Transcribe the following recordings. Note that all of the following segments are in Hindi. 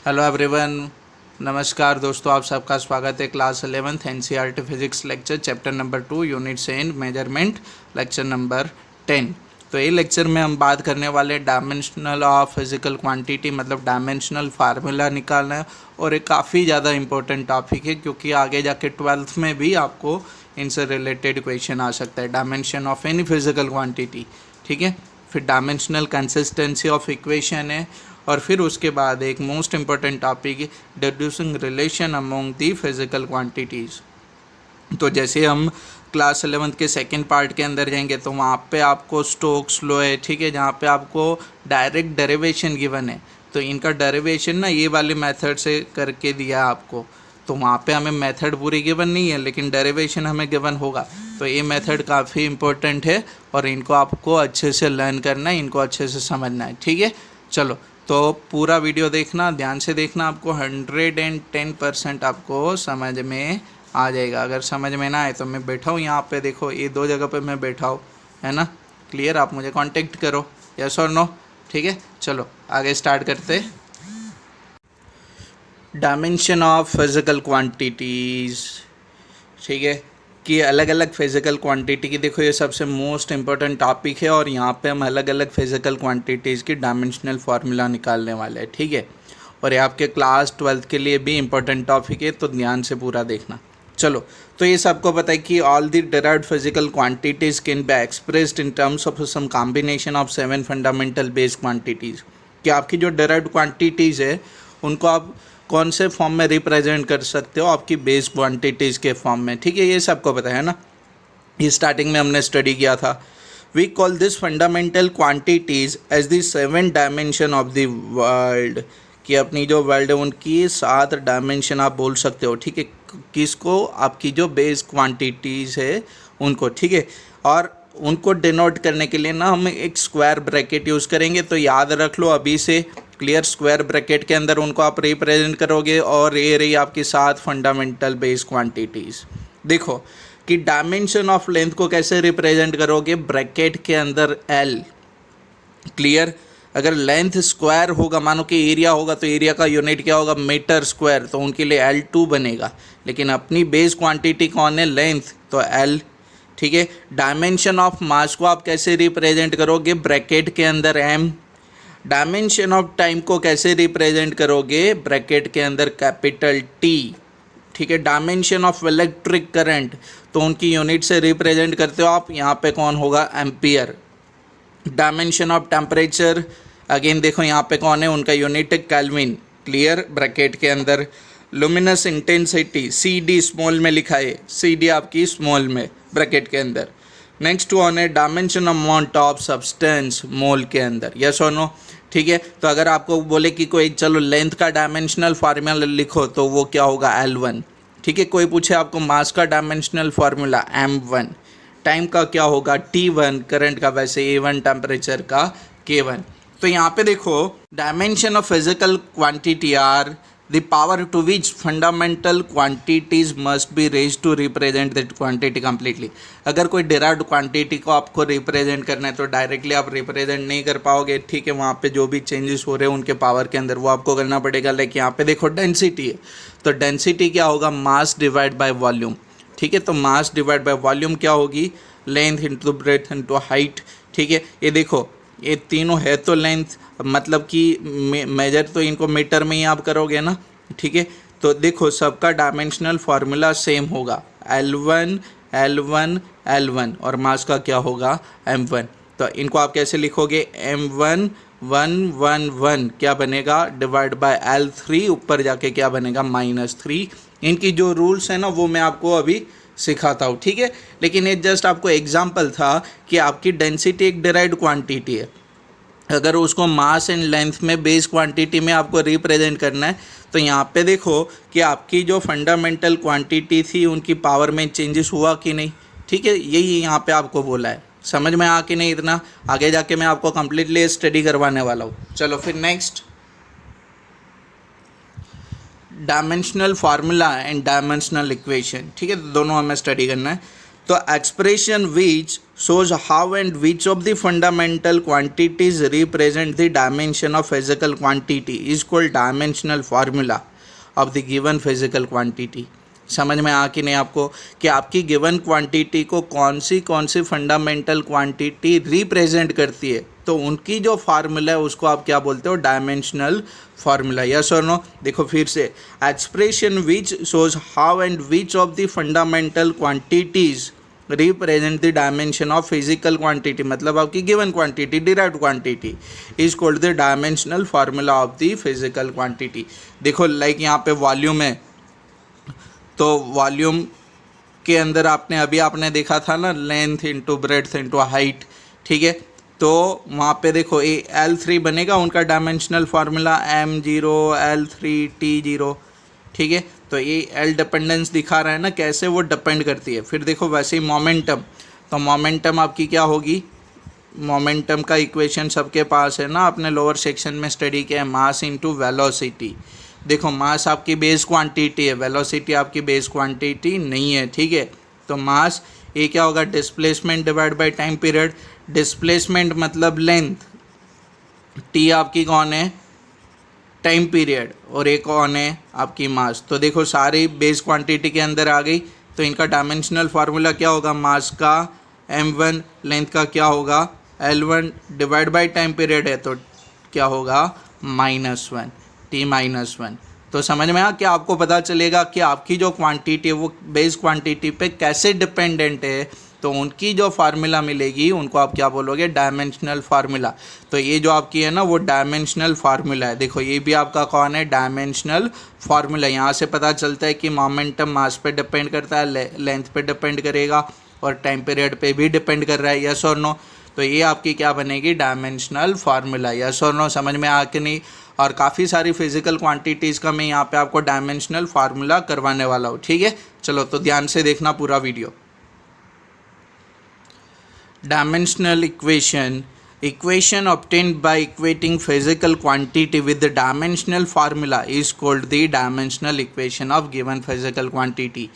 Hello everyone. नमस्कार दोस्तों, आप सबका स्वागत है class 11th NCERT physics lecture chapter number 2 units and measurement lecture number 10। तो ये लेक्चर में हम बात करने वाले डायमेंशनल ऑफ फिजिकल क्वांटिटी, मतलब डायमेंशनल फार्मूला निकालना है। और एक काफ़ी ज़्यादा इंपॉर्टेंट टॉपिक है क्योंकि आगे जाके 12th में भी आपको इनसे रिलेटेड क्वेश्चन आ सकता है। Dimension of any physical quantity, ठीक है। फिर डायमेंशनल कंसिस्टेंसी ऑफ इक्वेशन है, और फिर उसके बाद एक मोस्ट इम्पॉर्टेंट टॉपिक है deducing relation among the physical quantities. तो जैसे हम क्लास 11th के सेकंड पार्ट के अंदर जाएंगे तो वहाँ पे आपको स्टोक्स लॉ है, ठीक है, जहाँ पे आपको डायरेक्ट डेरिवेशन गिवन है। तो इनका डेरिवेशन ना ये वाले मेथड से करके दिया आपको, तो वहाँ पे हमें मेथड पूरी गिवन नहीं है लेकिन डेरिवेशन हमें गिवन होगा। तो ये मेथड काफ़ी इंपॉर्टेंट है और इनको आपको अच्छे से लर्न करना है, इनको अच्छे से समझना है, ठीक है। चलो, तो पूरा वीडियो देखना, ध्यान से देखना, आपको 110% आपको समझ में आ जाएगा। अगर समझ में ना आए तो मैं बैठा हूँ यहाँ पे, देखो ये दो जगह पे मैं बैठा हूँ, है ना, क्लियर। आप मुझे कांटेक्ट करो, यस और नो, ठीक है। चलो आगे स्टार्ट करते। डायमेंशन ऑफ फिजिकल क्वांटिटीज़, ठीक है, कि अलग अलग फिजिकल क्वांटिटी की, देखो ये सबसे मोस्ट इम्पोर्टेंट टॉपिक है और यहाँ पे हम अलग अलग फिजिकल क्वांटिटीज़ की डायमेंशनल फार्मूला निकालने वाले हैं, ठीक है। और ये आपके क्लास 12th के लिए भी इम्पोर्टेंट टॉपिक है, तो ध्यान से पूरा देखना। चलो, तो ये सबको पता है कि all the derived physical quantities can be expressed in terms of some combination of 7 fundamental base quantities. कि आपकी जो डिराइव्ड क्वांटिटीज़ है उनको आप कौन से फॉर्म में रिप्रेजेंट कर सकते हो, आपकी बेस क्वांटिटीज़ के फॉर्म में, ठीक है। ये सबको पता है ना, ये स्टार्टिंग में हमने स्टडी किया था। We call this fundamental quantities as the 7 dimension of the world. कि अपनी जो वर्ल्ड है उनकी 7 डायमेंशन आप बोल सकते हो, ठीक है। किसको? आपकी जो बेस क्वांटिटीज़ है उनको, ठीक है। और उनको डिनोट करने के लिए ना हम एक स्क्वायर ब्रैकेट यूज़ करेंगे, तो याद रख लो अभी से, क्लियर। स्क्वायर ब्रैकेट के अंदर उनको आप रिप्रेजेंट करोगे और ये रही आपकी 7 फंडामेंटल बेस क्वांटिटीज़। देखो कि डायमेंशन ऑफ लेंथ को कैसे रिप्रेजेंट करोगे, ब्रैकेट के अंदर एल, क्लियर। अगर लेंथ स्क्वायर होगा, मानो कि एरिया होगा, तो एरिया का यूनिट क्या होगा, मीटर स्क्वायर, तो उनके लिए L2 बनेगा। लेकिन अपनी बेस क्वांटिटी कौन है, लेंथ, तो L, ठीक है। डायमेंशन ऑफ मास को आप कैसे रिप्रेजेंट करोगे, ब्रैकेट के अंदर M। डायमेंशन ऑफ टाइम को कैसे रिप्रेजेंट करोगे, ब्रैकेट के अंदर कैपिटल T, ठीक है। डायमेंशन ऑफ इलेक्ट्रिक करंट, तो उनकी यूनिट से रिप्रेजेंट करते हो आप, यहाँ पे कौन होगा, ampere. Dimension of temperature, again देखो यहाँ पे कौन है, उनका यूनिट है केल्विन, क्लियर, ब्रैकेट के अंदर। लुमिनस इंटेंसिटी CD स्मॉल में लिखा है, CD आपकी स्मॉल में ब्रैकेट के अंदर। नेक्स्ट कौन है, डायमेंशन अमाउंट ऑफ सब्सटेंस, मोल के अंदर, यस और नो, ठीक है। तो अगर आपको बोले कि कोई चलो लेंथ का डायमेंशनल फार्मूला लिखो तो वो क्या होगा, L1, ठीक है। कोई पूछे आपको मास का डायमेंशनल फार्मूला, M1। टाइम का क्या होगा, T1, करंट का वैसे A1, टेम्परेचर का K1। तो यहाँ पे देखो dimension of physical quantity are the power to which fundamental quantities must be raised to represent that quantity completely. अगर कोई डिराइव्ड क्वांटिटी को आपको रिप्रेजेंट करना है तो डायरेक्टली आप रिप्रेजेंट नहीं कर पाओगे, ठीक है। वहाँ पे जो भी चेंजेस हो रहे हैं उनके पावर के अंदर वो आपको करना पड़ेगा। लाइक यहाँ पे देखो डेंसिटी है, तो डेंसिटी क्या होगा, मास डिवाइड बाय वॉल्यूम, ठीक है। तो मास डिवाइड बाय वॉल्यूम क्या होगी, length into breadth into height, ठीक है। ये देखो ये तीनों है तो लेंथ, मतलब कि मेजर तो इनको मीटर में ही आप करोगे ना, ठीक है। तो देखो सबका डायमेंशनल फार्मूला सेम होगा, L1 L1 L1, और मास का क्या होगा, M1। तो इनको आप कैसे लिखोगे, M1 1 1 1 क्या बनेगा, डिवाइड बाय L3, ऊपर जाके क्या बनेगा, -3। इनकी जो रूल्स है ना वो मैं आपको अभी सिखाता हूँ, ठीक है। लेकिन ये जस्ट आपको एग्जांपल था कि आपकी डेंसिटी एक डिराइव्ड क्वांटिटी है, अगर उसको मास एंड लेंथ में बेस क्वांटिटी में आपको रिप्रेजेंट करना है तो यहाँ पे देखो कि आपकी जो फंडामेंटल क्वांटिटी थी उनकी पावर में चेंजेस हुआ कि नहीं, ठीक है। यही यहाँ पे आपको बोला है, समझ में आ कि नहीं इतना, आगे जाके मैं आपको कम्प्लीटली स्टडी करवाने वाला हूँ। चलो फिर next, dimensional formula and dimensional equation, ठीक है। तो दोनों हमें स्टडी करना है। तो expression which shows how and which of the fundamental quantities represent the dimension of physical quantity is called dimensional formula of the given physical quantity। समझ में आ कि नहीं आपको कि आपकी गिवन क्वांटिटी को कौन सी फंडामेंटल क्वांटिटी रिप्रेजेंट करती है, तो उनकी जो फार्मूला है उसको आप क्या बोलते हो, डायमेंशनल फार्मूला। यस और नो। देखो फिर से, expression which shows how and which of the fundamental quantities represent the dimension of physical quantity, मतलब आपकी given quantity, derived quantity, is called the dimensional formula of the physical quantity. देखो लाइक यहाँ पे वॉल्यूम है, तो वॉल्यूम के अंदर आपने देखा था ना, length into breadth into height, ठीक है। तो वहाँ पे देखो ये L3 बनेगा, उनका dimensional formula M0 L3 T0, ठीक है। तो ये L डिपेंडेंस दिखा रहा है ना, कैसे वो डिपेंड करती है। फिर देखो वैसे ही मोमेंटम, तो मोमेंटम आपकी क्या होगी, मोमेंटम का इक्वेशन सबके पास है ना, आपने लोअर सेक्शन में स्टडी किया है, मास इंटू वेलोसिटी। देखो मास आपकी बेस क्वांटिटी है, वेलोसिटी आपकी बेस क्वांटिटी नहीं है, ठीक है। तो मास ये क्या होगा, displacement divide by time period. Displacement मतलब लेंथ, टी आपकी कौन है, टाइम पीरियड, और एक कौन है आपकी मास। तो देखो सारी बेस क्वांटिटी के अंदर आ गई, तो इनका डायमेंशनल फार्मूला क्या होगा, मास का m1, लेंथ का क्या होगा L1 divide by time period है, तो क्या होगा -1, T-1। तो समझ में आ कि आपको पता चलेगा कि आपकी जो क्वांटिटी है वो बेस क्वांटिटी पे कैसे डिपेंडेंट है, तो उनकी जो फार्मूला मिलेगी उनको आप क्या बोलोगे, डायमेंशनल फार्मूला। तो ये जो आपकी है ना वो डायमेंशनल फार्मूला है। देखो ये भी आपका कौन है, डायमेंशनल फार्मूला। यहाँ से पता चलता है कि मोमेंटम मास पे डिपेंड करता है, लेंथ पे डिपेंड करेगा और टाइम पीरियड पे भी डिपेंड कर रहा है। यस और नो। तो ये आपकी क्या बनेगी, डायमेंशनल फार्मूला। यस और नो, समझ में आ के नहीं। और काफ़ी सारी फिजिकल क्वांटिटीज़ का मैं यहाँ पे आपको डायमेंशनल फार्मूला करवाने वाला हूँ, ठीक है। चलो तो ध्यान से देखना पूरा video. Dimensional equation obtained by equating physical quantity with the dimensional formula is called the dimensional equation of given physical quantity।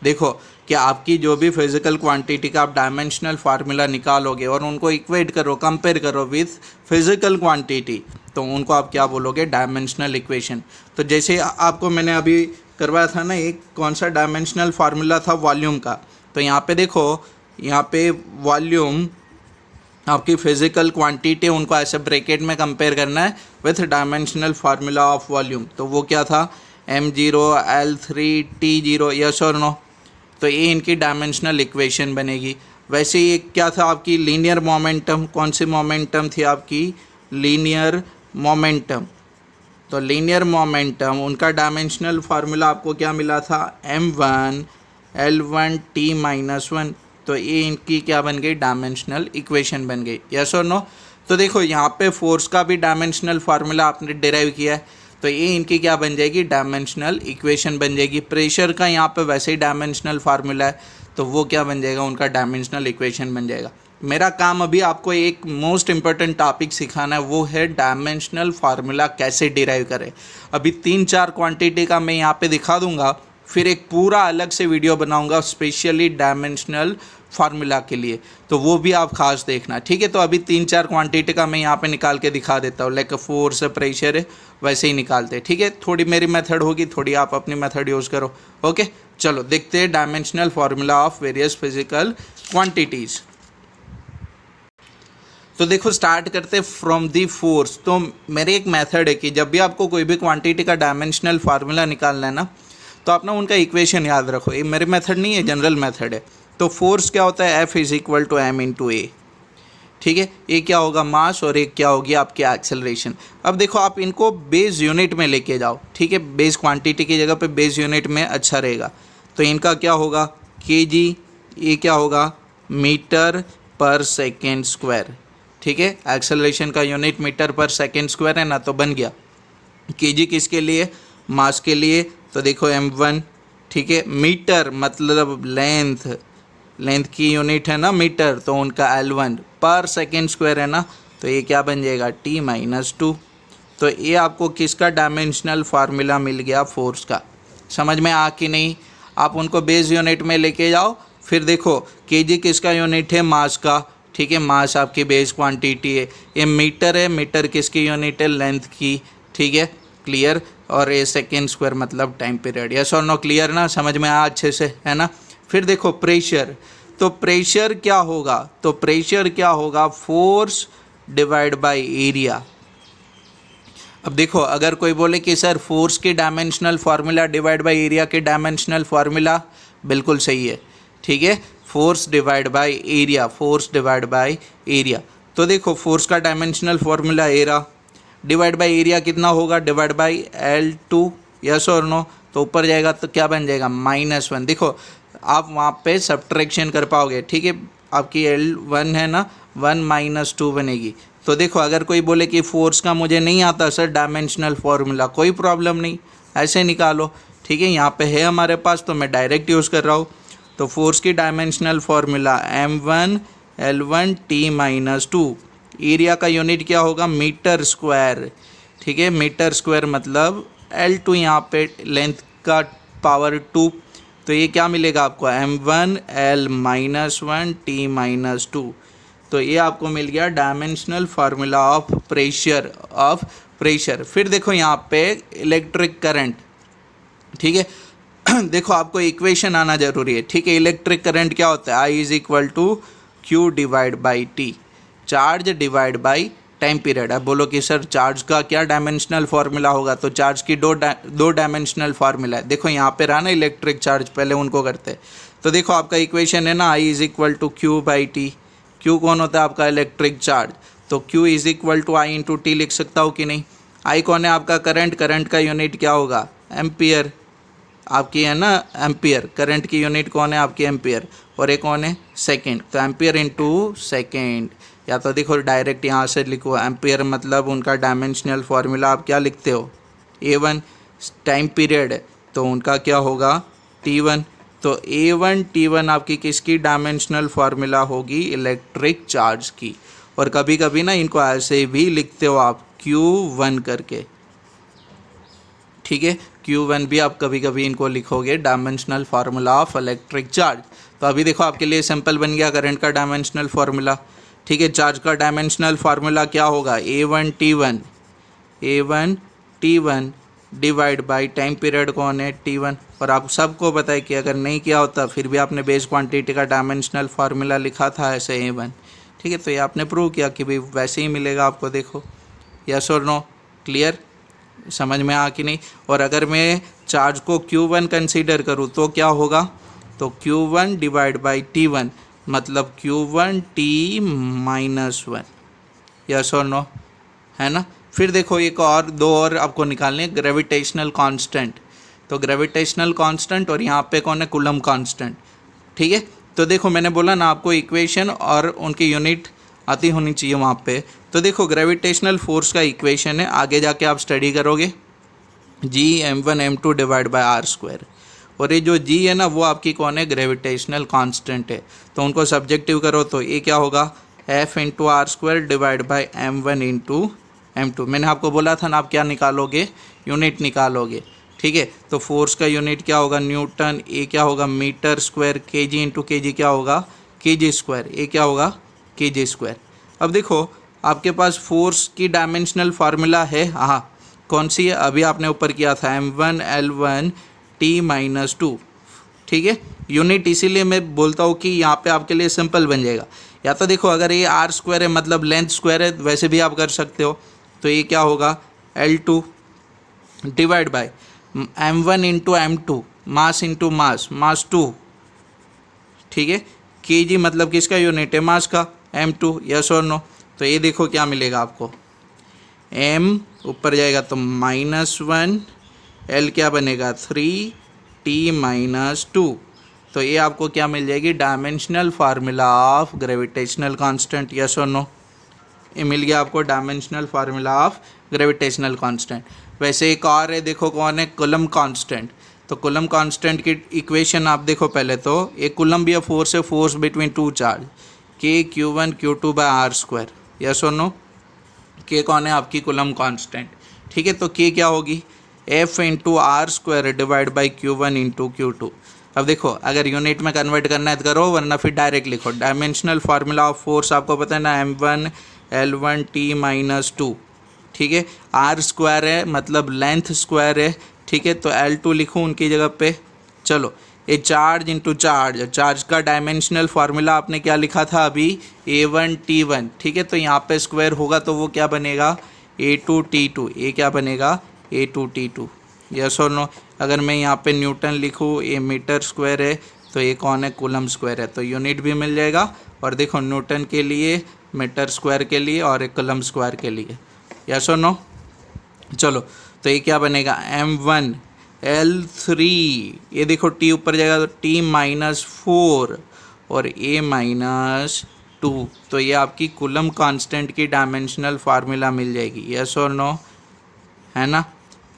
देखो कि आपकी जो भी फिजिकल क्वांटिटी का आप डायमेंशनल फार्मूला निकालोगे और उनको इक्वेट करो, कंपेयर करो विथ फिजिकल क्वांटिटी, तो उनको आप क्या बोलोगे, डायमेंशनल इक्वेशन। तो जैसे आपको मैंने अभी करवाया था ना, एक कौन सा डायमेंशनल फार्मूला था, वॉल्यूम का। तो यहाँ पे देखो, यहाँ पे वॉल्यूम आपकी फिजिकल क्वांटिटी, उनको ऐसे ब्रैकेट में कंपेयर करना है with dimensional formula of volume. तो वो क्या था, M0 L3 T0। यस और नो। तो ये इनकी डायमेंशनल इक्वेशन बनेगी। वैसे ये क्या था आपकी, लीनियर मोमेंटम। कौन सी मोमेंटम थी आपकी, लीनियर मोमेंटम। तो लीनियर मोमेंटम, उनका डायमेंशनल फार्मूला आपको क्या मिला था, M1 L1 T-1। तो ये इनकी क्या बन गई, डायमेंशनल इक्वेशन बन गई। यस और नो। तो देखो यहाँ पे फोर्स का भी डायमेंशनल फार्मूला आपने डिराइव किया है, तो ये इनकी क्या बन जाएगी, डायमेंशनल इक्वेशन बन जाएगी। प्रेशर का यहाँ पे वैसे ही डायमेंशनल फार्मूला है, तो वो क्या बन जाएगा, उनका डायमेंशनल इक्वेशन बन जाएगा। मेरा काम अभी आपको एक मोस्ट इंपॉर्टेंट टॉपिक सिखाना है, वो है डायमेंशनल फार्मूला कैसे डिराइव करें। अभी 3-4 क्वांटिटी का मैं यहाँ पे दिखा दूंगा, फिर एक पूरा अलग से वीडियो बनाऊंगा स्पेशली डायमेंशनल फार्मूला के लिए, तो वो भी आप खास देखना, ठीक है। तो अभी 3-4 क्वांटिटी का मैं यहाँ पे निकाल के दिखा देता हूँ, लाइक फोर्स, प्रेशर है, वैसे ही निकालते हैं, ठीक है। थोड़ी मेरी मेथड होगी, थोड़ी आप अपनी मेथड यूज़ करो, ओके। चलो देखते हैं dimensional formula of various physical quantities. तो देखो स्टार्ट करते फ्रॉम दी फोर्स। तो मेरी एक मेथड है कि जब भी आपको कोई भी क्वांटिटी का डायमेंशनल फार्मूला निकालना है ना, तो आप ना उनका इक्वेशन याद रखो। ये मेरी मेथड नहीं है, जनरल मेथड है। तो फोर्स क्या होता है, F = m/a, ठीक है। ये क्या होगा, मास, और एक क्या होगी आपकी एक्सेलरेशन। अब देखो आप इनको बेस यूनिट में लेके जाओ, ठीक है। बेस क्वांटिटी की जगह पे बेस यूनिट में अच्छा रहेगा। तो इनका क्या होगा, kg, ये क्या होगा, मीटर पर सेकेंड स्क्वायर, ठीक है। एक्सेलरेशन का unit metre per second square है ना, तो बन गया। kg किसके लिए, मास के लिए। तो देखो m1, ठीक है। मीटर मतलब लेंथ की यूनिट है ना मीटर, तो उनका L1 पर सेकेंड स्क्वायर है ना, तो ये क्या बन जाएगा, T-2। तो ये आपको किसका डायमेंशनल फार्मूला मिल गया, फोर्स का। समझ में आ कि नहीं। आप उनको बेस यूनिट में लेके जाओ, फिर देखो केजी किसका यूनिट है, मास का, ठीक है, मास आपकी बेस क्वांटिटी है। ये मीटर है, मीटर किसकी यूनिट है, लेंथ की, ठीक है, क्लियर। और ये सेकेंड स्क्वायर मतलब टाइम पीरियड। यस और नो, क्लियर ना, समझ में आया अच्छे से, है ना। फिर देखो प्रेशर, तो प्रेशर क्या होगा, तो प्रेशर क्या होगा, फोर्स डिवाइड बाय एरिया। अब देखो अगर कोई बोले कि सर फोर्स की dimensional formula divide by area की डायमेंशनल फार्मूला, बिल्कुल सही है, ठीक है, force divide by area, force divide by area. तो देखो फोर्स का dimensional formula era divide by area कितना होगा, डिवाइड बाय L2, यस और नो। तो ऊपर जाएगा तो क्या बन जाएगा, -1। देखो आप वहाँ पे सब्ट्रैक्शन कर पाओगे, ठीक है, आपकी L1 है ना, 1 - 2 बनेगी। तो देखो अगर कोई बोले कि फोर्स का मुझे नहीं आता सर डायमेंशनल फार्मूला, कोई प्रॉब्लम नहीं, ऐसे निकालो, ठीक है, यहाँ पे है हमारे पास तो मैं डायरेक्ट यूज़ कर रहा हूँ। तो फोर्स की dimensional formula m1 L1 T-2, area का यूनिट क्या होगा, मीटर स्क्वायर, ठीक है, मीटर स्क्वायर मतलब L2 यहाँ पे लेंथ का पावर 2। तो ये क्या मिलेगा आपको, m1 L-1 T-2। तो ये आपको मिल गया डायमेंशनल फार्मूला ऑफ प्रेशर। फिर देखो यहाँ पे इलेक्ट्रिक करंट, ठीक है देखो आपको इक्वेशन आना जरूरी है, ठीक है। इलेक्ट्रिक करंट क्या होता है, I = Q divide by T, charge divide by time period. अब बोलो कि सर चार्ज का क्या डायमेंशनल फार्मूला होगा, तो चार्ज की दो डायमेंशनल फार्मूला है। देखो यहाँ पे रहा ना इलेक्ट्रिक चार्ज, पहले उनको करते हैं। तो देखो आपका इक्वेशन है ना, I = Q/T। Q कौन होता है आपका, इलेक्ट्रिक चार्ज। तो Q = I × T लिख सकता हूँ कि नहीं। I कौन है आपका, करंट का यूनिट क्या होगा, एम्पियर, आपकी है ना एम्पियर, करंट की यूनिट कौन है आपकी, एम्पियर। और एक कौन है, सेकेंड, तो एम्पियर × सेकेंड। या तो देखो डायरेक्ट यहाँ से लिखो, एम्पियर मतलब उनका डायमेंशनल फार्मूला आप क्या लिखते हो, A1, टाइम पीरियड है तो उनका क्या होगा, T1। तो A1 T1 आपकी किसकी डायमेंशनल फार्मूला होगी, इलेक्ट्रिक चार्ज की। और कभी कभी ना इनको ऐसे भी लिखते हो आप, Q1 करके, ठीक है, Q1 भी आप कभी कभी इनको लिखोगे, dimensional formula of electric charge. तो अभी देखो आपके लिए सिंपल बन गया करंट का डायमेंशनल फार्मूला, ठीक है। चार्ज का डायमेंशनल फार्मूला क्या होगा, A1 T1 divide by time period कौन है, T1। और आप सबको पता है कि अगर नहीं किया होता फिर भी आपने बेस क्वांटिटी का डायमेंशनल फार्मूला लिखा था ऐसे A1, ठीक है। तो ये आपने प्रूव किया कि भाई वैसे ही मिलेगा आपको, देखो, यस और नो, क्लियर, समझ में आ कि नहीं। और अगर मैं चार्ज को Q1 कंसीडर करूँ तो क्या होगा, तो Q1 डिवाइड बाई T1 मतलब Q1 T-1, यस और नो, है ना। फिर देखो एक और दो और आपको निकालने, ग्रेविटेशनल कांस्टेंट। तो ग्रेविटेशनल कांस्टेंट और यहाँ पे कौन है, कूलम कांस्टेंट, ठीक है। तो देखो मैंने बोला ना आपको इक्वेशन और उनकी यूनिट आती होनी चाहिए वहाँ पे। तो देखो ग्रेविटेशनल फोर्स का इक्वेशन है, आगे जाके आप स्टडी करोगे, G(m1m2) डिवाइड बाय r²। और ये जो G है ना वो आपकी कौन है, ग्रेविटेशनल कांस्टेंट है। तो उनको सब्जेक्टिव करो तो ये क्या होगा, F × r² divide by m1 × m2। मैंने आपको बोला था ना आप क्या निकालोगे, यूनिट निकालोगे, ठीक है। तो फोर्स का यूनिट क्या होगा, न्यूटन, ये क्या होगा, मीटर स्क्वायर, kg × kg क्या होगा, kg², ये क्या होगा, kg²। अब देखो आपके पास फोर्स की डायमेंशनल फार्मूला है, हाँ कौन सी है, अभी आपने ऊपर किया था, m1 L1 T-2, ठीक है। यूनिट इसीलिए मैं बोलता हूँ कि यहाँ पे आपके लिए सिंपल बन जाएगा। या तो देखो अगर ये r² है मतलब लेंथ स्क्वायर है, वैसे भी आप कर सकते हो। तो ये क्या होगा, L2 divide by m1 × m2, mass into mass 2, ठीक है। kg मतलब किसका यूनिट है, मास का, m2, यस और नो। तो ये देखो क्या मिलेगा आपको, m ऊपर जाएगा तो -1, L क्या बनेगा 3, T-2। तो ये आपको क्या मिल जाएगी, dimensional formula of gravitational constant, yes और नो। ये मिल गया आपको dimensional formula of gravitational constant. वैसे एक और है, देखो कौन है, कूलम कांस्टेंट। तो कूलम कांस्टेंट की इक्वेशन आप देखो पहले, तो एक कूलम भी फोर्स है, force between two charge, K Q1 Q2 by r², yes और नो। K कौन है आपकी कूलम कांस्टेंट, ठीक है। तो K क्या होगी, F × r² divide by Q1 × Q2। अब देखो अगर यूनिट में कन्वर्ट करना है तो करो, वरना फिर डायरेक्ट लिखो। डायमेंशनल फार्मूला ऑफ फोर्स आपको पता है ना, m1L1T-2, ठीक है। आर स्क्वायर है मतलब लेंथ स्क्वायर है, ठीक है, तो L2 लिखूँ उनकी जगह पे। चलो ये चार्ज इंटू चार्ज, चार्ज का डायमेंशनल फार्मूला आपने क्या लिखा था अभी, A1T1, ठीक है। तो यहाँ पे स्क्वायर होगा तो वो क्या बनेगा, A2T2, ये क्या बनेगा, A2T2, यस और नो। अगर मैं यहाँ पे न्यूटन लिखूँ, ये मीटर स्क्वायर है, तो ये कौन है, कूलम स्क्वायर है, तो यूनिट भी मिल जाएगा। और देखो न्यूटन के लिए, मीटर स्क्वायर के लिए और एक कूलम स्क्वायर के लिए, यस और नो। चलो तो ये क्या बनेगा, M1L3, ये देखो T ऊपर जाएगा तो T-4 और A-2, तो ये आपकी कूलम कांस्टेंट की डायमेंशनल फार्मूला मिल जाएगी, यस और नो, है ना।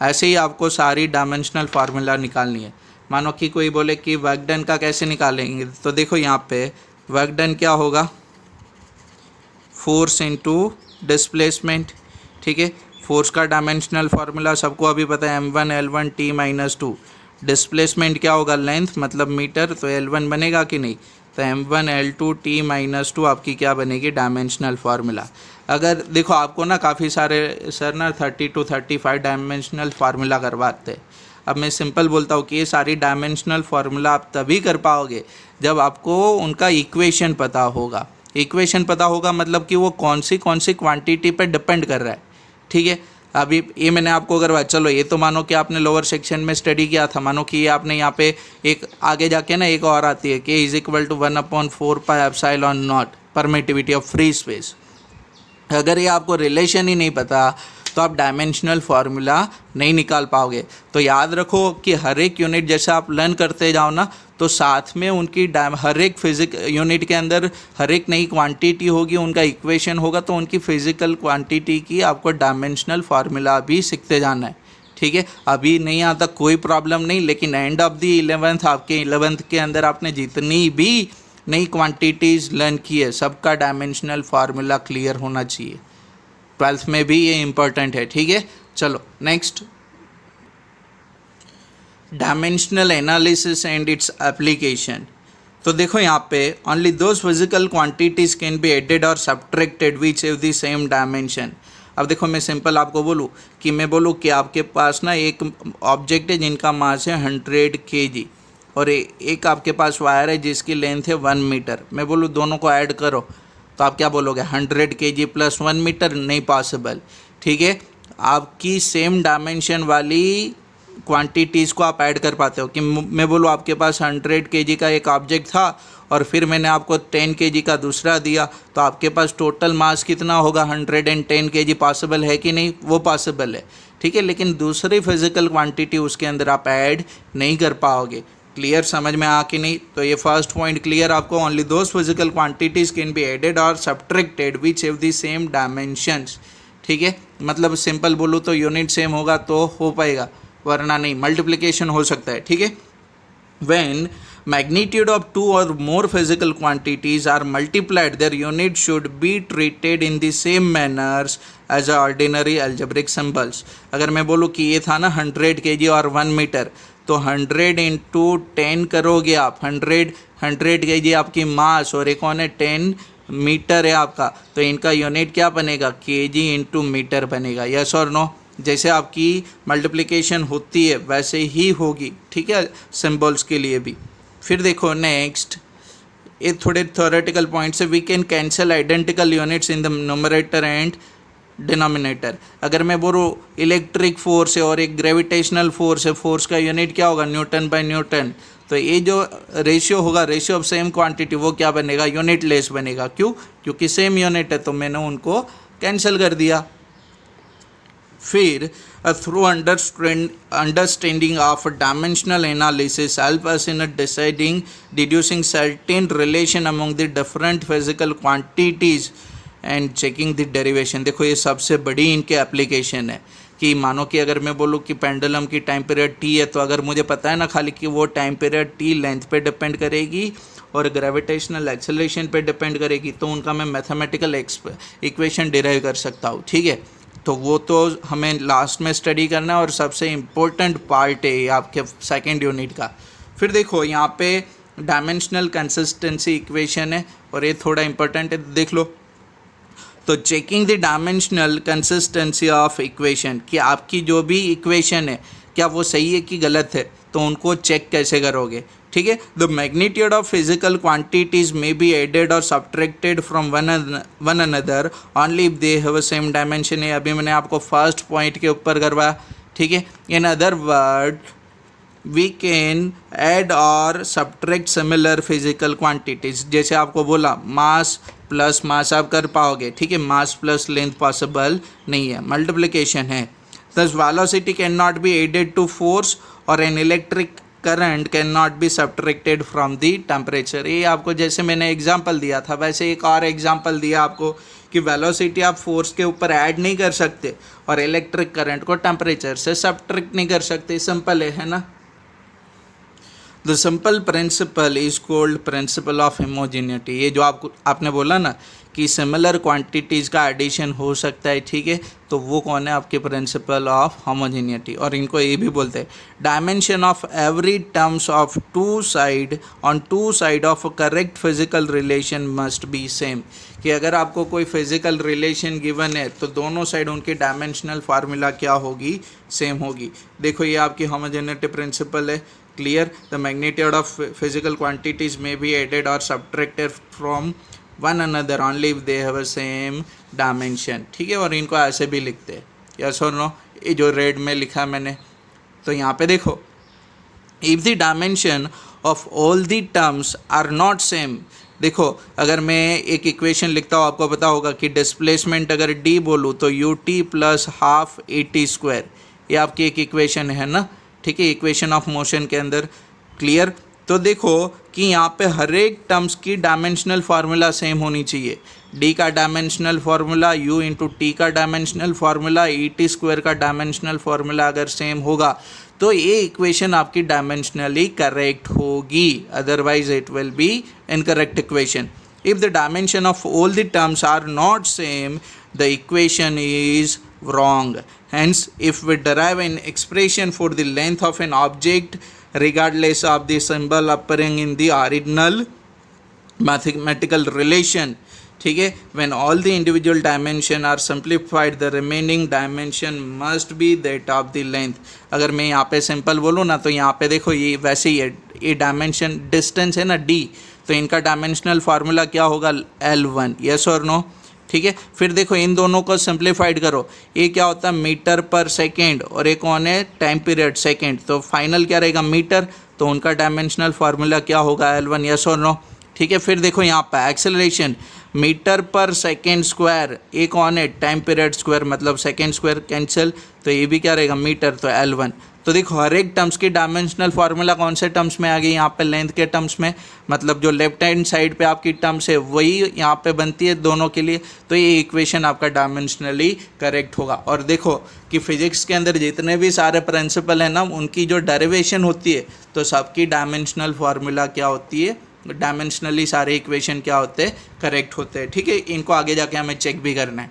ऐसे ही आपको सारी डायमेंशनल फार्मूला निकालनी है। मानो कि कोई बोले कि वर्क डन का कैसे निकालेंगे, तो देखो यहाँ पे वर्क डन क्या होगा, फोर्स इनटू डिस्प्लेसमेंट, ठीक है। फोर्स का डायमेंशनल फार्मूला सबको अभी पता है, M1L1T-2। डिस्प्लेसमेंट क्या होगा, लेंथ मतलब मीटर, तो L1 बनेगा कि नहीं, तो M1L2T-2 आपकी क्या बनेगी, डायमेंशनल फार्मूला। अगर देखो आपको ना काफ़ी सारे सर ना 30 to 35 डायमेंशनल फार्मूला करवाते हैं। अब मैं सिंपल बोलता हूँ कि ये सारी डायमेंशनल फार्मूला आप तभी कर पाओगे जब आपको उनका इक्वेशन पता होगा। इक्वेशन पता होगा मतलब कि वो कौन सी क्वांटिटी पे डिपेंड कर रहा है, ठीक है। अभी ये मैंने आपको करवाया, चलो ये तो मानो कि आपने लोअर सेक्शन में स्टडी किया था, मानो कि ये आपने यहाँ पे एक आगे जाके ना एक और आती है कि K=1/4πε0 permittivity of free space. अगर ये आपको रिलेशन ही नहीं पता तो आप डायमेंशनल फार्मूला नहीं निकाल पाओगे। तो याद रखो कि हर एक यूनिट जैसे आप लर्न करते जाओ ना, तो साथ में उनकी हर एक यूनिट के अंदर हर एक नई क्वांटिटी होगी, उनका इक्वेशन होगा, तो उनकी फिजिकल क्वांटिटी की आपको डायमेंशनल फार्मूला भी सीखते जाना है, ठीक है। अभी नहीं आता कोई प्रॉब्लम नहीं, लेकिन एंड ऑफ दी 11th आपके 11th के अंदर आपने जितनी भी नई क्वांटिटीज़ लर्न की है सबका डायमेंशनल फार्मूला क्लियर होना चाहिए। 12th में भी ये इम्पोर्टेंट है, ठीक है। चलो next, dimensional analysis and its application. तो देखो यहाँ पे only those physical quantities can be added और subtracted which have the same dimension. अब देखो मैं सिंपल आपको बोलूँ कि मैं बोलूँ कि आपके पास ना एक ऑब्जेक्ट है जिनका मास है 100 kg और एक आपके पास वायर है जिसकी लेंथ है 1 मीटर। मैं बोलूँ दोनों को ऐड करो, तो आप क्या बोलोगे, 100 kg प्लस 1 मीटर, नहीं पॉसिबल, ठीक है। आपकी सेम डायमेंशन वाली क्वांटिटीज़ को आप ऐड कर पाते हो कि मैं बोलूँ आपके पास 100 kg का एक ऑब्जेक्ट था और फिर मैंने आपको 10 kg का दूसरा दिया, तो आपके पास टोटल मास कितना होगा, 110 kg। पॉसिबल है कि नहीं, वो पॉसिबल है, ठीक है। लेकिन दूसरी फिजिकल क्वांटिटी उसके अंदर आप ऐड नहीं कर पाओगे। क्लियर, समझ में आ कि नहीं। तो ये फर्स्ट पॉइंट क्लियर आपको, only those physical quantities can be added और subtracted which have the same dimensions, ठीक है। मतलब सिंपल बोलूँ तो यूनिट सेम होगा तो हो पाएगा, वरना नहीं, मल्टीप्लिकेशन हो सकता है, ठीक है। When magnitude of two or more physical quantities are multiplied, their unit should be treated in the same manners as ordinary algebraic symbols। अगर मैं बोलूँ कि ये था ना 100 kg और 1 मीटर, तो 100 इंटू 10 करोगे आप, 100 kg आपकी मास और एक कौन है 10 मीटर है आपका, तो इनका यूनिट क्या बनेगा, kg इंटू मीटर बनेगा, यस और नो। जैसे आपकी मल्टीप्लिकेशन होती है वैसे ही होगी, ठीक है, सिंबल्स के लिए भी। फिर देखो नेक्स्ट, ये थोड़े थ्योरेटिकल पॉइंट्स है। We can cancel identical units in the numerator and denominator. अगर मैं बोलूँ इलेक्ट्रिक फोर्स है और एक ग्रेविटेशनल फोर्स है, फोर्स का यूनिट क्या होगा, न्यूटन बाय न्यूटन, तो ये जो रेशियो होगा, रेशियो ऑफ सेम क्वांटिटी, वो क्या बनेगा, यूनिट लेस बनेगा। क्यों, क्योंकि सेम यूनिट है, तो मैंने उनको कैंसिल कर दिया। फिर through understanding of dimensional analysis help us in deducing certain relation among the different physical quantities and checking the derivation। देखो ये सबसे बड़ी इनके एप्लीकेशन है कि मानो कि अगर मैं बोलूँ कि पेंडुलम की टाइम पीरियड टी है, तो अगर मुझे पता है ना खाली कि वो टाइम पीरियड टी लेंथ पे डिपेंड करेगी और ग्रेविटेशनल एक्सेलरेशन पे डिपेंड करेगी, तो उनका मैं मैथमेटिकल इक्वेशन डिराइव कर सकता हूँ, ठीक है। तो वो तो हमें लास्ट में स्टडी करना है और सबसे इम्पोर्टेंट पार्ट है आपके सेकेंड यूनिट का। फिर देखो यहाँ पे डायमेंशनल कंसिस्टेंसी इक्वेशन है और ये थोड़ा इंपॉर्टेंट है, देख लो। तो checking the dimensional consistency of equation, कि आपकी जो भी इक्वेशन है क्या वो सही है कि गलत है, तो उनको चेक कैसे करोगे, ठीक है। The magnitude of physical quantities may be added और subtracted from one another only if they have same dimension है। अभी मैंने आपको फर्स्ट पॉइंट के ऊपर करवाया, ठीक है। In other word we can add और सब्ट्रैक्ट सिमिलर फिजिकल क्वांटिटीज। जैसे आपको बोला मास प्लस मास आप कर पाओगे, ठीक है, मास प्लस लेंथ पॉसिबल नहीं है, मल्टीप्लिकेशन है। Thus velocity can not be added to force और an electric current can not be subtracted from the temperature. ये आपको जैसे मैंने एग्जांपल दिया था वैसे एक और एग्जांपल दिया आपको कि वेलोसिटी आप फोर्स के ऊपर ऐड नहीं कर सकते और इलेक्ट्रिक करंट को टेम्परेचर से सब्ट्रैक्ट नहीं कर सकते, सिंपल है ना। The simple principal is called principle of homogeneity. ये जो आपने बोला ना कि सिमिलर क्वांटिटीज़ का एडिशन हो सकता है, ठीक है, तो वो कौन है, आपके प्रिंसिपल ऑफ होमोजेनिटी। और इनको ये भी बोलते हैं dimension of every terms of two side on two side of correct physical relation must be same. कि अगर आपको कोई फिजिकल रिलेशन गिवन है तो दोनों साइड उनकी डायमेंशनल फार्मूला क्या होगी, सेम होगी। देखो ये आपकी होमोजेनिटी प्रिंसिपल है, clear. The magnitude of physical quantities में बी एडेड और subtracted from one another only if they have a same dimension, ठीक है। और इनको ऐसे भी लिखते हैं, यस और नो, ये जो रेड में लिखा मैंने। तो यहाँ पे देखो if the dimension of all the terms are not same. देखो अगर मैं एक इक्वेशन लिखता हूँ, आपको पता होगा कि डिस्प्लेसमेंट अगर डी बोलूँ तो U T plus half a t square, ये आपकी एक इक्वेशन है ना, ठीक है, इक्वेशन ऑफ मोशन के अंदर, क्लियर। तो देखो कि यहाँ पे हर एक टर्म्स की डायमेंशनल फार्मूला सेम होनी चाहिए। डी का dimensional formula u into t का dimensional formula e t square का डायमेंशनल फार्मूला अगर सेम होगा तो ये इक्वेशन आपकी डायमेंशनली करेक्ट होगी, otherwise it will be incorrect equation. If the dimension of all the terms are not same the equation is wrong. Hence, if we derive an expression for the length of an object regardless of the symbol appearing in the original mathematical relation, ठीक है, when all the individual dimension are simplified the remaining dimension must be that of the length. अगर मैं यहाँ पे सिंपल बोलूँ ना तो यहाँ पे देखो ये वैसे ही है, ये डायमेंशन डिस्टेंस है ना d, तो इनका डायमेंशनल फार्मूला क्या होगा L1, यस और नो, ठीक है। फिर देखो इन दोनों को सिंप्लीफाइड करो, ये क्या होता है मीटर पर सेकेंड और एक कौन है टाइम पीरियड सेकेंड, तो फाइनल क्या रहेगा मीटर, तो उनका डायमेंशनल फार्मूला क्या होगा L1, यस और नो, ठीक है। फिर देखो यहाँ पर acceleration metre per second square, ये कौन है टाइम पीरियड स्क्वायर, मतलब सेकेंड स्क्वायर कैंसिल, तो ये भी क्या रहेगा मीटर, तो L1। तो देखो हर एक टर्म्स की डायमेंशनल फार्मूला कौन से टर्म्स में आ गई, यहाँ पे लेंथ के टर्म्स में, मतलब जो लेफ्ट हैंड साइड पे आपकी टर्म्स है वही यहाँ पे बनती है दोनों के लिए, तो ये इक्वेशन आपका डायमेंशनली करेक्ट होगा। और देखो कि फिजिक्स के अंदर जितने भी सारे प्रिंसिपल हैं ना उनकी जो डेरिवेशन होती है तो सबकी डायमेंशनल फार्मूला क्या होती है, डायमेंशनली सारे इक्वेशन क्या होते हैं, करेक्ट होते हैं, ठीक है। इनको आगे जाके हमें चेक भी करना है।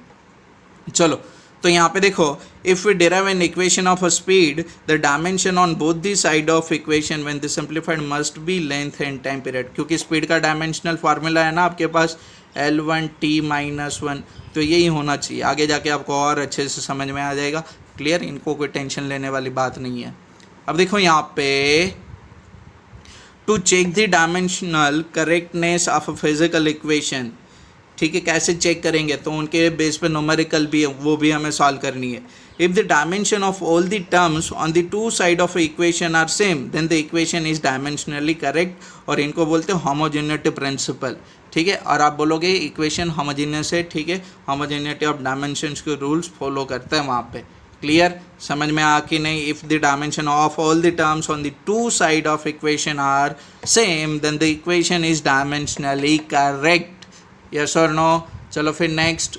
चलो तो यहाँ पे देखो if we derive an equation of a speed the dimension on both the side of equation when the simplified must be length and time period, क्योंकि स्पीड का डायमेंशनल फार्मूला है ना आपके पास L1 t-1, तो यही होना चाहिए। आगे जाके आपको और अच्छे से समझ में आ जाएगा, क्लियर, इनको कोई टेंशन लेने वाली बात नहीं है। अब देखो यहाँ पे to check the dimensional correctness of a physical equation, ठीक है, कैसे चेक करेंगे, तो उनके बेस पे न्यूमेरिकल भी है वो भी हमें सॉल्व करनी है। If the dimension of all the terms on the two side of equation are same then the equation is dimensionally correct, और इनको बोलते हैं होमोजेनिटी प्रिंसिपल, ठीक है। और आप बोलोगे इक्वेशन होमोजेनियस है, ठीक है, होमोजेनिटी ऑफ डायमेंशंस के रूल्स फॉलो करता है वहाँ पे, क्लियर, समझ में आ कि नहीं। If the dimension of all the terms on the two side of equation are same then the equation is dimensionally correct, yes और नो। चलो फिर नेक्स्ट,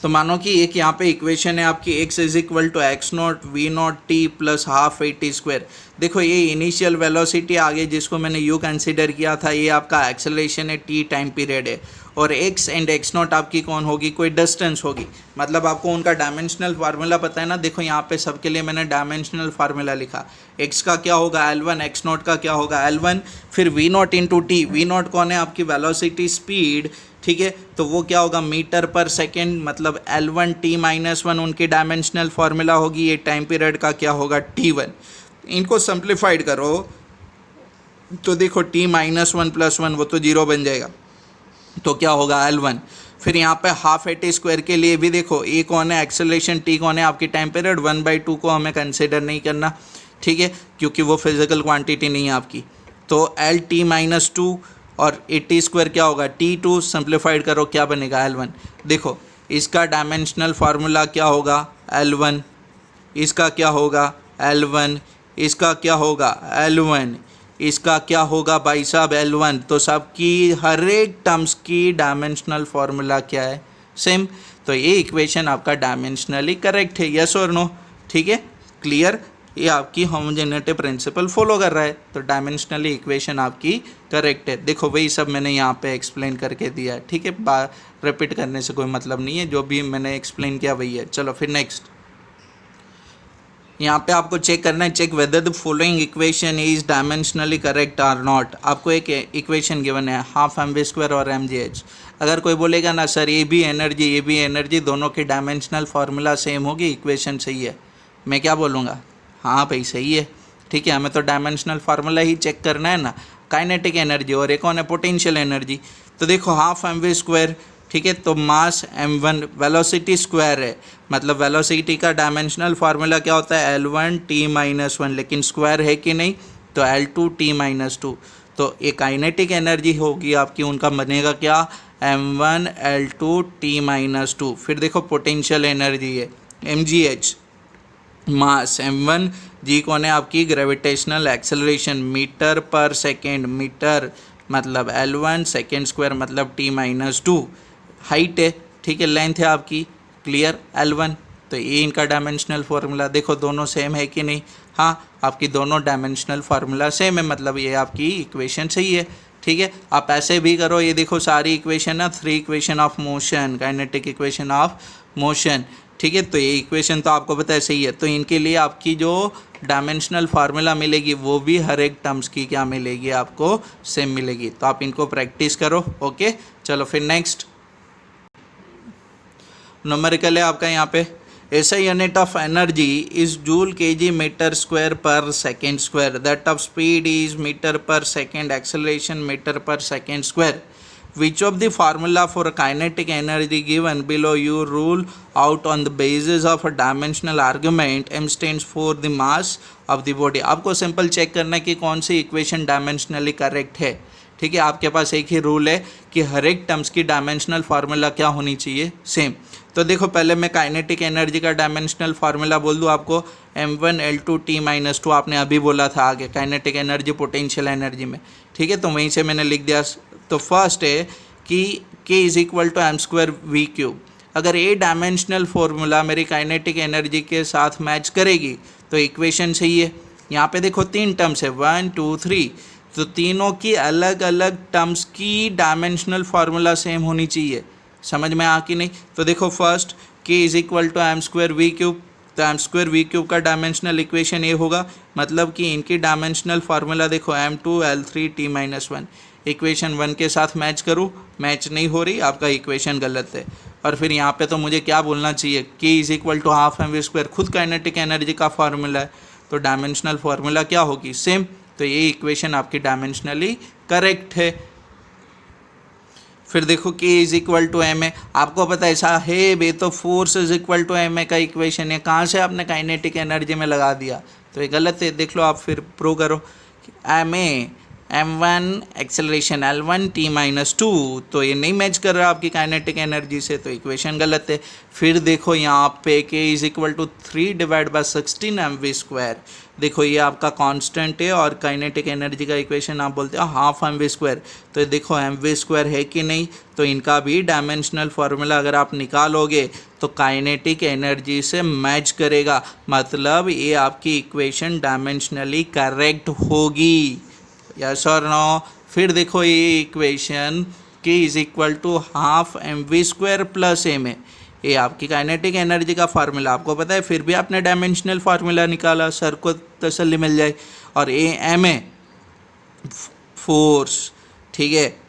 तो मानो कि एक यहाँ पे इक्वेशन है आपकी x is equal to x not v not t plus half a t square, देखो ये इनिशियल वेलोसिटी आ गई जिसको मैंने यू कंसिडर किया था, ये आपका एक्सेलरेशन है, टी टाइम पीरियड है, और एक्स एंड एक्स नॉट आपकी कौन होगी, कोई डिस्टेंस होगी। मतलब आपको उनका डायमेंशनल फार्मूला पता है ना, देखो यहाँ पे सबके लिए मैंने डायमेंशनल फार्मूला लिखा, एक्स का क्या होगा L1, एक्स नॉट का क्या होगा L1, फिर v not into t, v not कौन है आपकी वेलोसिटी स्पीड, ठीक है, तो वो क्या होगा मीटर पर सेकेंड, मतलब L1 t-1 उनकी डायमेंशनल फार्मूला होगी, ये टाइम पीरियड का क्या होगा T1। इनको सिंप्लीफाइड करो तो देखो t-1 + 1 वो तो 0 बन जाएगा, तो क्या होगा L1। फिर यहाँ पे हाफ ए टी स्क्वायर के लिए भी देखो, ए कौन है एक्सेलरेशन, टी कौन है आपकी टाइम पीरियड, 1/2 को हमें कंसिडर नहीं करना, ठीक है, क्योंकि वो फिजिकल क्वांटिटी नहीं है आपकी। तो L t-2 और ए टी स्क्वायर क्या होगा T2, सिंप्लीफाइड करो क्या बनेगा L1। देखो इसका डायमेंशनल फार्मूला क्या होगा L1, इसका क्या होगा L1, इसका क्या होगा L1, इसका क्या होगा भाई साहब L1। तो सबकी हर एक टर्म्स की डायमेंशनल फार्मूला क्या है, सेम। तो ये इक्वेशन आपका डायमेंशनली करेक्ट है, यस और नो, ठीक है, क्लियर। ये आपकी होमोजेनिटी प्रिंसिपल फॉलो कर रहा है, तो डायमेंशनली इक्वेशन आपकी करेक्ट है। देखो वही सब मैंने यहाँ पे एक्सप्लेन करके दिया है, ठीक है, रिपीट करने से कोई मतलब नहीं है, जो भी मैंने एक्सप्लेन किया वही है। चलो फिर नेक्स्ट, यहाँ पे आपको चेक करना है, check whether the following equation is dimensionally correct or not. आपको एक इक्वेशन गिवन है हाफ mv² और mgh। अगर कोई बोलेगा ना सर ये भी एनर्जी ये भी एनर्जी, दोनों की डायमेंशनल फार्मूला सेम होगी, इक्वेशन सही है, मैं क्या बोलूँगा, हाँ भाई सही है, ठीक है, हमें तो डायमेंशनल फार्मूला ही चेक करना है ना, काइनेटिक एनर्जी और एक कौन है पोटेंशियल एनर्जी। तो देखो हाफ mv², ठीक है, तो मास m1 वेलोसिटी स्क्वायर है, मतलब वेलोसिटी का डायमेंशनल फार्मूला क्या होता है L1 t-1, लेकिन स्क्वायर है कि नहीं, तो L2 t-2। तो ये काइनेटिक एनर्जी होगी आपकी, उनका बनेगा क्या m1 L2 t-2। फिर देखो पोटेंशियल एनर्जी है mgh, मास m1, जी कौन है आपकी gravitational acceleration metre per second, metre मतलब L1, सेकेंड स्क्वायर मतलब t-2, हाइट है, ठीक है, लेंथ है आपकी, क्लियर L1। तो ये इनका डायमेंशनल फार्मूला देखो दोनों सेम है कि नहीं, हाँ आपकी दोनों डायमेंशनल फार्मूला सेम है, मतलब ये आपकी इक्वेशन सही है, ठीक है। आप ऐसे भी करो, ये देखो सारी इक्वेशन है 3 equation of motion, kinetic equation of motion, ठीक है, तो ये इक्वेशन तो आपको पता है सही है। तो इनके लिए आपकी जो डायमेंशनल फार्मूला मिलेगी वो भी हर एक टर्म्स की क्या मिलेगी आपको, सेम मिलेगी। तो आप इनको प्रैक्टिस करो, ओके। चलो फिर नेक्स्ट न्यूमेरिकल है आपका यहाँ पे, ऐसा unit of energy is joule kg metre square per second square, that of speed is metre per second, acceleration metre per second square. Which of the formula for kinetic energy given below you rule out on the basis of a dimensional argument, m stands for the mass of the body। आपको सिंपल चेक करना है कि कौन सी इक्वेशन डायमेंशनली करेक्ट है, ठीक है। आपके पास एक ही रूल है कि हर एक टर्म्स की डायमेंशनल फार्मूला क्या होनी चाहिए, सेम। तो देखो पहले मैं काइनेटिक एनर्जी का डायमेंशनल फार्मूला बोल दूँ आपको, m1 L2 t-2, आपने अभी बोला था आगे काइनेटिक एनर्जी पोटेंशियल एनर्जी में, ठीक है, तो वहीं से मैंने लिख दिया। तो फर्स्ट है कि k = m²v³। अगर ये डायमेंशनल फार्मूला मेरी काइनेटिक एनर्जी के साथ मैच करेगी तो इक्वेशन सही है। यहाँ पे देखो 3 टर्म्स है 1 2 3, तो तीनों की अलग अलग टर्म्स की डायमेंशनल फार्मूला सेम होनी चाहिए, समझ में आ कि नहीं। तो देखो फर्स्ट k = m²v³, तो m²v³ का डायमेंशनल इक्वेशन ये होगा, मतलब कि इनकी डायमेंशनल फार्मूला देखो m2 L3 t-1। इक्वेशन 1 के साथ मैच करूँ, मैच नहीं हो रही, आपका इक्वेशन गलत है। और फिर यहाँ पे तो मुझे क्या बोलना चाहिए, k = हाफ mv², खुद काइनेटिक एनर्जी का फार्मूला है, तो डायमेंशनल फार्मूला क्या होगी, सेम। तो ये इक्वेशन आपकी डायमेंशनली करेक्ट है। फिर देखो k = m है, आपको पता है ऐसा है बे, तो फोर्स = m का इक्वेशन है, कहाँ से आपने काइनेटिक एनर्जी में लगा दिया, तो ये गलत है। देख लो आप, फिर प्रूव करो। m1 एक्सेलरेशन l1 t-2, तो ये नहीं मैच कर रहा आपकी काइनेटिक एनर्जी से, तो इक्वेशन गलत है। फिर देखो यहाँ पे k is equal to 3/16 mv²। देखो ये आपका कांस्टेंट है और काइनेटिक एनर्जी का इक्वेशन आप बोलते हो हाफ mv², तो ये देखो mv² है कि नहीं, तो इनका भी डायमेंशनल फार्मूला अगर आप निकालोगे तो काइनेटिक एनर्जी से मैच करेगा, मतलब ये आपकी इक्वेशन डायमेंशनली करेक्ट होगी, यस और नो। फिर देखो ये equation k is equal to half mv² plus m है, ये आपकी काइनेटिक एनर्जी का फार्मूला आपको पता है, फिर भी आपने डायमेंशनल फार्मूला निकाला, सर को तसल्ली मिल जाए। और ए m है फोर्स, ठीक है।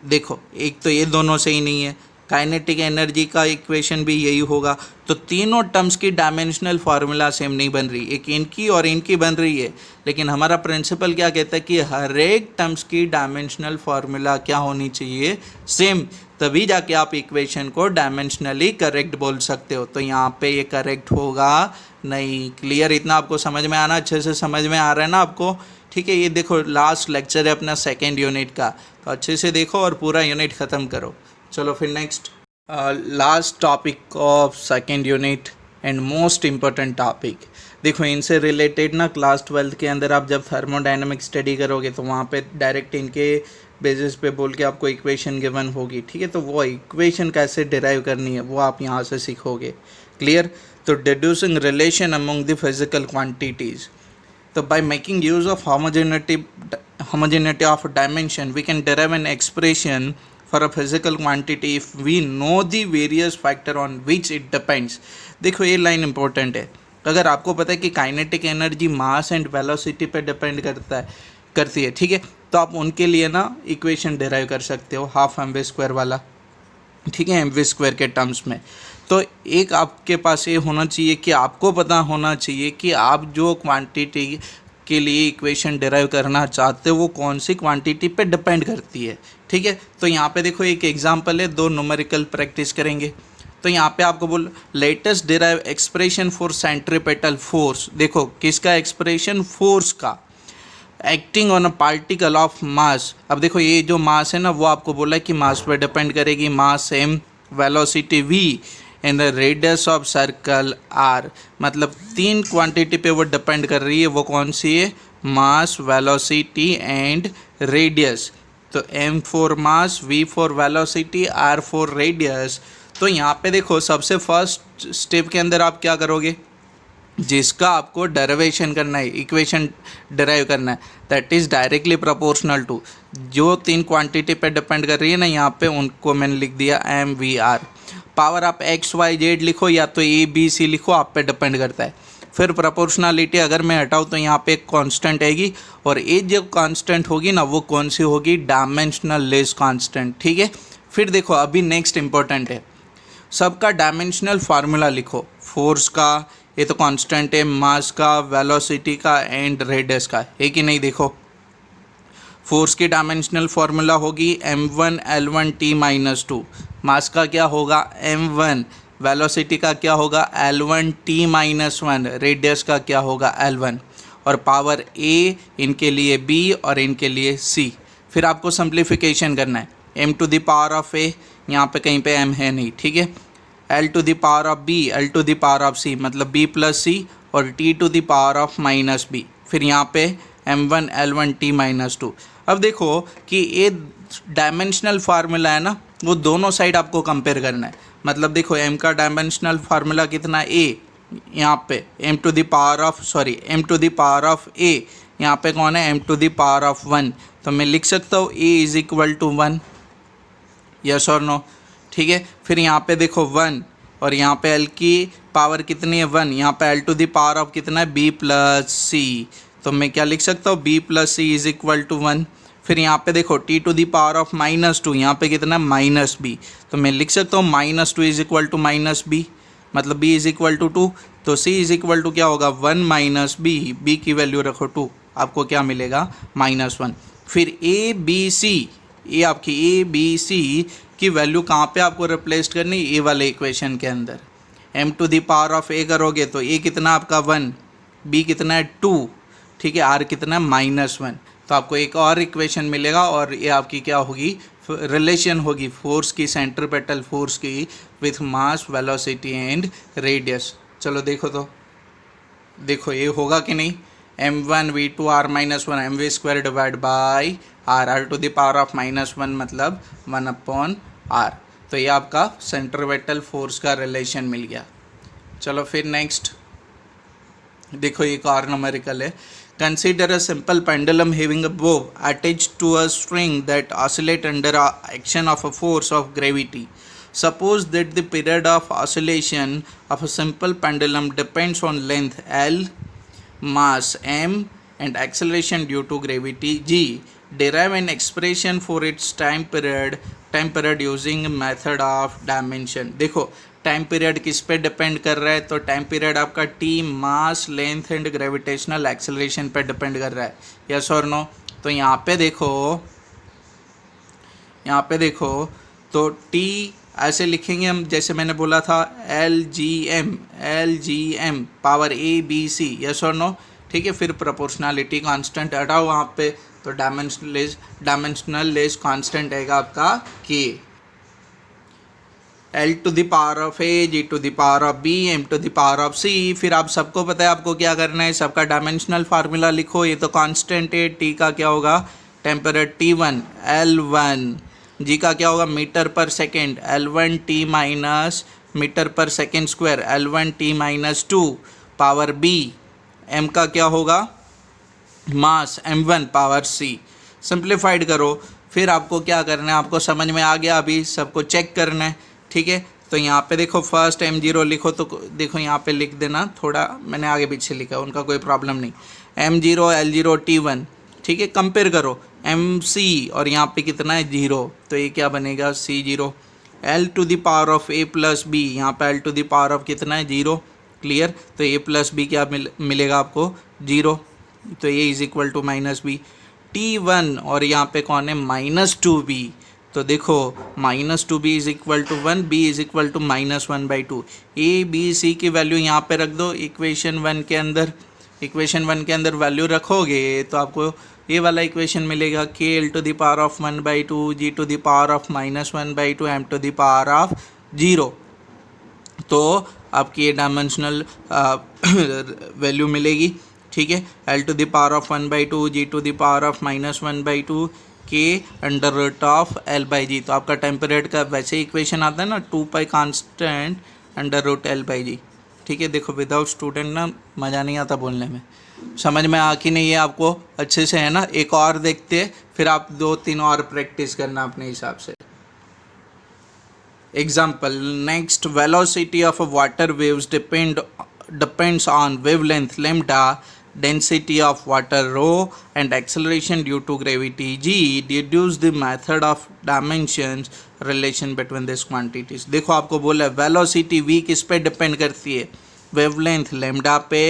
देखो एक तो ये दोनों से ही नहीं है, काइनेटिक एनर्जी का इक्वेशन भी यही होगा, तो तीनों टर्म्स की डायमेंशनल फार्मूला सेम नहीं बन रही, एक इनकी और इनकी बन रही है, लेकिन हमारा प्रिंसिपल क्या कहता है कि हर एक टर्म्स की डायमेंशनल फार्मूला क्या होनी चाहिए, सेम, तभी जाके आप इक्वेशन को डायमेंशनली करेक्ट बोल सकते हो। तो यहाँ पे ये करेक्ट होगा नहीं। क्लियर? इतना आपको समझ में आना, अच्छे से समझ में आ रहा है ना आपको? ठीक है, ये देखो लास्ट लेक्चर है अपना सेकेंड यूनिट का, तो अच्छे से देखो और पूरा यूनिट ख़त्म करो। चलो फिर next last topic of second unit and most important topic. देखो इनसे रिलेटेड ना क्लास 12 के अंदर आप जब थर्मोडायनेमिक स्टडी करोगे तो वहाँ पे डायरेक्ट इनके बेसिस पे बोल के आपको इक्वेशन गिवन होगी, ठीक है, तो वो इक्वेशन कैसे डिराइव करनी है वो आप यहाँ से सीखोगे। क्लियर? तो deducing relation among the physical quantities, तो by making use of homogeneity of dimension we can derive an expression for a physical quantity if we know the various factor on which it depends। देखो ये लाइन इंपॉर्टेंट है, अगर आपको पता है कि kinetic energy mass and velocity पे डिपेंड करती है, ठीक है, तो आप उनके लिए ना इक्वेशन डिराइव कर सकते हो हाफ mv² वाला, ठीक है, mv² के टर्म्स में। तो एक आपके पास ये होना चाहिए कि आपको पता होना चाहिए कि आप जो क्वांटिटी के लिए इक्वेशन डिराइव करना चाहते हो वो कौन सी क्वांटिटी पे डिपेंड करती है, ठीक है। तो यहाँ पे देखो एक एग्जांपल है, दो न्यूमेरिकल प्रैक्टिस करेंगे। तो यहाँ पे आपको बोल latest derive expression for centripetal force. देखो किसका एक्सप्रेशन? फोर्स का, acting on a particle of mass. अब देखो ये जो मास है ना वो आपको बोला है कि मास पे डिपेंड करेगी, मास m, velocity v and the radius of circle r, मतलब तीन क्वांटिटी पे वो डिपेंड कर रही है, वो कौन सी है? मास, वेलोसिटी एंड रेडियस। तो m for mass, v for velocity, r for radius. तो यहाँ पे देखो सबसे फर्स्ट स्टेप के अंदर आप क्या करोगे, जिसका आपको डेरिवेशन करना है, इक्वेशन डिराइव करना है, that is directly proportional to जो तीन क्वांटिटी पे डिपेंड कर रही है ना, यहाँ पे उनको मैंने लिख दिया mvr। पावर आप x y z लिखो या तो a b c लिखो, आप पे डिपेंड करता है। फिर प्रोपोर्शनलिटी अगर मैं हटाऊँ तो यहाँ पे एक कांस्टेंट आएगी, और ये जो कांस्टेंट होगी ना वो कौन सी होगी? डायमेंशनल लेस कांस्टेंट, ठीक है। फिर देखो अभी नेक्स्ट इंपॉर्टेंट है, सबका डायमेंशनल फार्मूला लिखो, फोर्स का, ये तो कांस्टेंट है, मास का, वेलोसिटी का एंड रेडियस का, है कि नहीं? देखो फोर्स की डायमेंशनल फार्मूला होगी m1 l1 t-2, मास का क्या होगा? m1, वेलोसिटी का क्या होगा? l1 t-1, रेडियस का क्या होगा? l1, और पावर a इनके लिए b और इनके लिए c। फिर आपको सिंप्लीफिकेशन करना है, m to the power of a, यहाँ पे कहीं पे m है नहीं, ठीक है, l to the power of b, l to the power of c, मतलब b प्लस c, और t to the power of minus b। फिर यहाँ पे m1 l1 t-2। अब देखो कि ये डायमेंशनल फार्मूला है ना, वो दोनों साइड आपको कंपेयर करना है, मतलब देखो m का डायमेंशनल फार्मूला कितना? a, यहाँ पे m to the power of a, यहाँ पे कौन है? m to the power of 1, तो मैं लिख सकता हूँ a is equal to 1, yes और नो, ठीक है। फिर यहाँ पे देखो 1, और यहाँ पे l की पावर कितनी है? 1, यहाँ पे l to the power of कितना है? b प्लस c, तो मैं क्या लिख सकता हूँ? b plus c is equal to 1। फिर यहाँ पे देखो t to the power of -2, यहाँ पे कितना? -b, तो मैं लिख सकता हूँ -2 इज इक्वल टू -b, मतलब b इज इक्वल टू 2, तो c इज इक्वल टू क्या होगा? 1 माइनस b, b की वैल्यू रखो 2, आपको क्या मिलेगा? -1। फिर a b c, ये आपकी a b c की वैल्यू कहाँ पे आपको रिप्लेस करनी? ए वाले इक्वेशन के अंदर। m to the power of a करोगे तो a कितना आपका? 1, b कितना है? 2, ठीक है, r कितना है? -1, तो आपको एक और इक्वेशन मिलेगा और ये आपकी क्या होगी, रिलेशन होगी फोर्स की, सेंट्रीपेटल फोर्स की with mass, velocity and radius. चलो देखो, तो देखो ये होगा कि नहीं, m1v2r-1 mv² divide by r to the power of -1 मतलब 1/r। तो ये आपका सेंट्रीपेटल फोर्स का रिलेशन मिल गया। चलो फिर नेक्स्ट देखो, एक और न्यूमेरिकल है। Consider a simple pendulum having a bow attached to a string that oscillate under action of a force of gravity. Suppose that the period of oscillation of a simple pendulum depends on length L, mass m, and acceleration due to gravity g. Derive an expression for its time period using method of dimension. देखो टाइम पीरियड किस पे डिपेंड कर रहा है, तो टाइम पीरियड आपका T, mass, length and gravitational acceleration पे डिपेंड कर रहा है, यस और नो। तो यहाँ पे देखो तो टी ऐसे लिखेंगे हम, जैसे मैंने बोला था L G M power A B C, yes और नो, ठीक है। फिर प्रोपोर्शनलिटी कांस्टेंट हटाओ वहाँ पे, तो डायमेंशनल लेस कांस्टेंट आएगा आपका k, L to the power of a, g to the power of b, m to the power of c. फिर आप सबको पता है आपको क्या करना है, सबका डायमेंशनल फार्मूला लिखो। ये तो कांस्टेंट है, टी का क्या होगा टेम्परेचर T1 L1, जी का क्या होगा metre per second L1 T minus metre per second square L1 T minus 2 power B, m का क्या होगा मास M1 पावर C। सिंप्लीफाइड करो, फिर आपको क्या करना है, आपको समझ में आ गया, अभी सबको चेक करना है, ठीक है। तो यहाँ पे देखो फर्स्ट m0 लिखो, तो देखो यहाँ पे लिख देना, थोड़ा मैंने आगे पीछे लिखा, उनका कोई प्रॉब्लम नहीं। m0 L0 T1, ठीक है। कंपेयर करो mc और यहाँ पे कितना है 0, तो ये क्या बनेगा c0। l to the power of a plus b, यहाँ पे l to the power of कितना है 0, क्लियर। तो a प्लस b क्या मिलेगा आपको 0, तो ये is equal to minus b। T1 और यहाँ पे कौन है -2b, तो देखो -2b is equal to 1, b is equal to -1/2। A B C की वैल्यू यहाँ पे रख दो इक्वेशन 1 के अंदर वैल्यू रखोगे तो आपको ये वाला इक्वेशन मिलेगा, k l to the power of 1/2, g to the power of -1/2, m to the power of 0। तो आपकी ये डायमेंशनल वैल्यू मिलेगी, ठीक है। l to the power of 1/2, g to the power of -1/2, k under root of L/g। तो आपका टेम्परेचर का वैसे इक्वेशन आता है ना 2π कांस्टेंट अंडर रूट L/g, ठीक है। देखो विदाउट स्टूडेंट ना मज़ा नहीं आता बोलने में, समझ में आ कि नहीं है आपको अच्छे से, है ना। एक और देखते हैं, फिर आप 2-3 और प्रैक्टिस करना अपने हिसाब से। Example next, velocity of water waves depends on wavelength lambda, density of water rho, and acceleration due to gravity g. Deduce the method of dimensions relation between these quantities. देखो आपको बोला है वेलोसिटी v किस पे डिपेंड करती है, वेवलेंथ लैम्डा पे,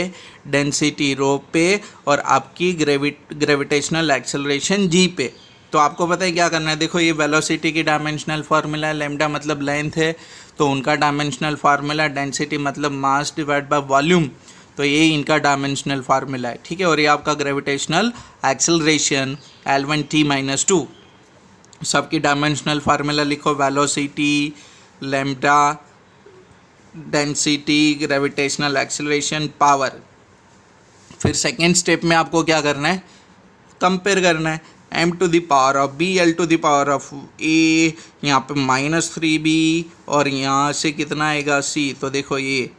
डेंसिटी रो पे, और आपकी ग्रेविटेशनल एक्सेलरेशन g पे। तो आपको पता है क्या करना है, देखो ये वेलोसिटी की डायमेंशनल फार्मूला है, लैम्डा मतलब लेंथ है, तो उनका डायमेंशनल फार्मूला, डेंसिटी मतलब मास डिवाइड बाय वॉल्यूम, तो ये इनका डायमेंशनल फार्मूला है, ठीक है। और ये आपका ग्रेविटेशनल एक्सेलरेशन L1T-2, सबकी डायमेंशनल फार्मूला लिखो, velocity, lambda, density, gravitational acceleration, power. फिर सेकेंड स्टेप में आपको क्या करना है, कंपेयर करना है, m to the power of b, l to the power of a, यहाँ पे -3b और यहाँ से कितना आएगा c, तो देखो ये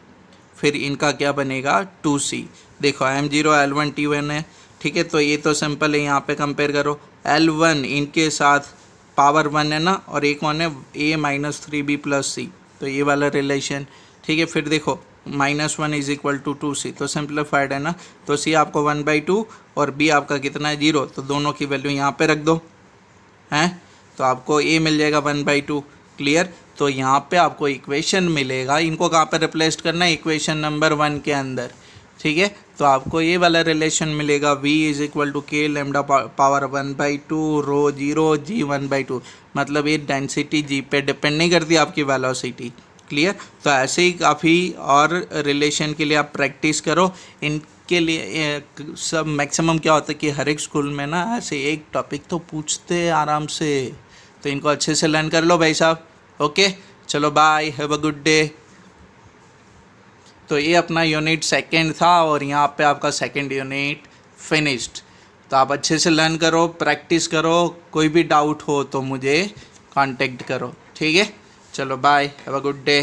फिर इनका क्या बनेगा 2c। देखो m0 L1 T1 है, ठीक है। तो ये तो सिंपल है, यहाँ पे कंपेयर करो L1 इनके साथ पावर 1 है ना, और एक कौन है a -3b प्लस c, तो ये वाला रिलेशन, ठीक है। फिर देखो -1 इज इक्वल टू 2c, तो सिंप्लीफाइड है ना, तो c आपको 1/2 और b आपका कितना है 0, तो दोनों की वैल्यू यहाँ पे रख दो, हैं, तो आपको a मिल जाएगा 1/2, क्लियर। तो यहाँ पे आपको इक्वेशन मिलेगा, इनको कहाँ पे रिप्लेस करना है, इक्वेशन नंबर 1 के अंदर, ठीक है। तो आपको ये वाला रिलेशन मिलेगा, v is equal to k lambda power 1/2 rho 0 g 1/2, मतलब ये डेंसिटी g पे डिपेंड नहीं करती आपकी वेलोसिटी, क्लियर। तो ऐसे ही काफ़ी और रिलेशन के लिए आप प्रैक्टिस करो। इनके लिए सब मैक्सिमम क्या होता है कि हर एक स्कूल में ना ऐसे एक टॉपिक तो पूछते हैं आराम से, तो इनको अच्छे से लर्न कर लो भाई साहब। ओके, चलो bye, have a good day. तो ये अपना यूनिट सेकंड था और यहाँ पे आपका सेकंड यूनिट फिनिश्ड। तो आप अच्छे से लर्न करो, प्रैक्टिस करो, कोई भी डाउट हो तो मुझे कांटेक्ट करो, ठीक है। चलो bye, have a good day.